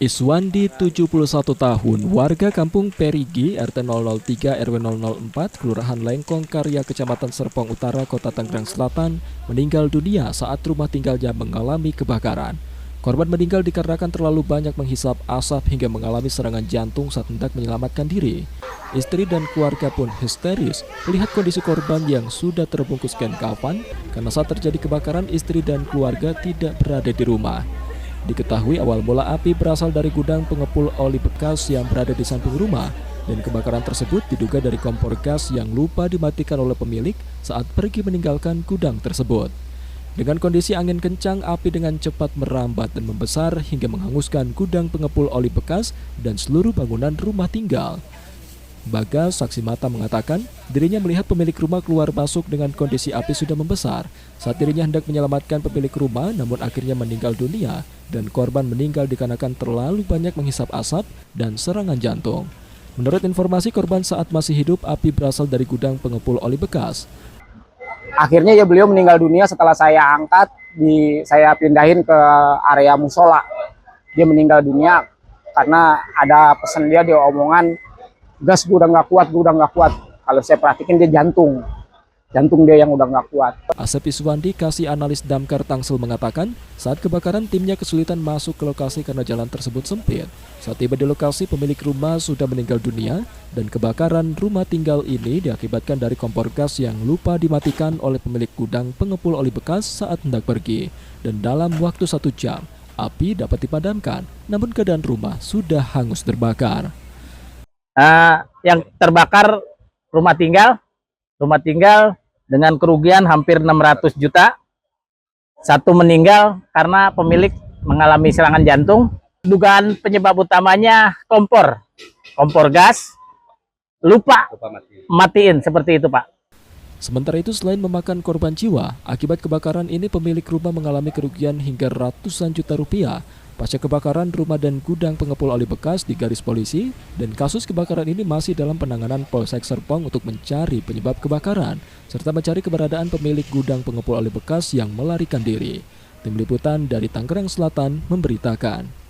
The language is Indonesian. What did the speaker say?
Iswandi, 71 tahun, warga kampung Perigi, RT 003 RW 004, Kelurahan Lengkong Karya, Kecamatan Serpong Utara, Kota Tangerang Selatan, meninggal dunia saat rumah tinggalnya mengalami kebakaran. Korban meninggal dikarenakan terlalu banyak menghisap asap hingga mengalami serangan jantung saat hendak menyelamatkan diri. Istri dan keluarga pun histeris melihat kondisi korban yang sudah terbungkus kain kafan karena saat terjadi kebakaran istri dan keluarga tidak berada di rumah. Diketahui awal mula api berasal dari gudang pengepul oli bekas yang berada di samping rumah dan kebakaran tersebut diduga dari kompor gas yang lupa dimatikan oleh pemilik saat pergi meninggalkan gudang tersebut. Dengan kondisi angin kencang, api dengan cepat merambat dan membesar hingga menghanguskan gudang pengepul oli bekas dan seluruh bangunan rumah tinggal. Bagas, saksi mata, mengatakan dirinya melihat pemilik rumah keluar masuk dengan kondisi api sudah membesar. Saat dirinya hendak menyelamatkan pemilik rumah, namun akhirnya meninggal dunia dan korban meninggal dikarenakan terlalu banyak menghisap asap dan serangan jantung. Menurut informasi korban saat masih hidup, api berasal dari gudang pengepul oli bekas. Akhirnya ya beliau meninggal dunia setelah saya angkat, saya pindahin ke area musola. Dia meninggal dunia karena ada pesan dia di omongan, gas gue udah nggak kuat. Kalau saya perhatikan dia jantung dia yang udah nggak kuat. Asep Iswandi, kasih analis Damkar Tangsel, mengatakan saat kebakaran timnya kesulitan masuk ke lokasi karena jalan tersebut sempit. Saat tiba di lokasi, pemilik rumah sudah meninggal dunia dan kebakaran rumah tinggal ini diakibatkan dari kompor gas yang lupa dimatikan oleh pemilik gudang pengepul oli bekas saat hendak pergi. Dan dalam waktu 1 jam, api dapat dipadamkan, namun keadaan rumah sudah hangus terbakar. Yang terbakar rumah tinggal dengan kerugian hampir 600 juta. Satu meninggal karena pemilik mengalami serangan jantung. Dugaan penyebab utamanya kompor gas lupa matiin, seperti itu, Pak. Sementara itu, selain memakan korban jiwa, akibat kebakaran ini pemilik rumah mengalami kerugian hingga ratusan juta rupiah. Pasca kebakaran rumah dan gudang pengepul oli bekas digaris polisi dan kasus kebakaran ini masih dalam penanganan Polsek Serpong untuk mencari penyebab kebakaran serta mencari keberadaan pemilik gudang pengepul oli bekas yang melarikan diri. Tim Liputan dari Tangerang Selatan memberitakan.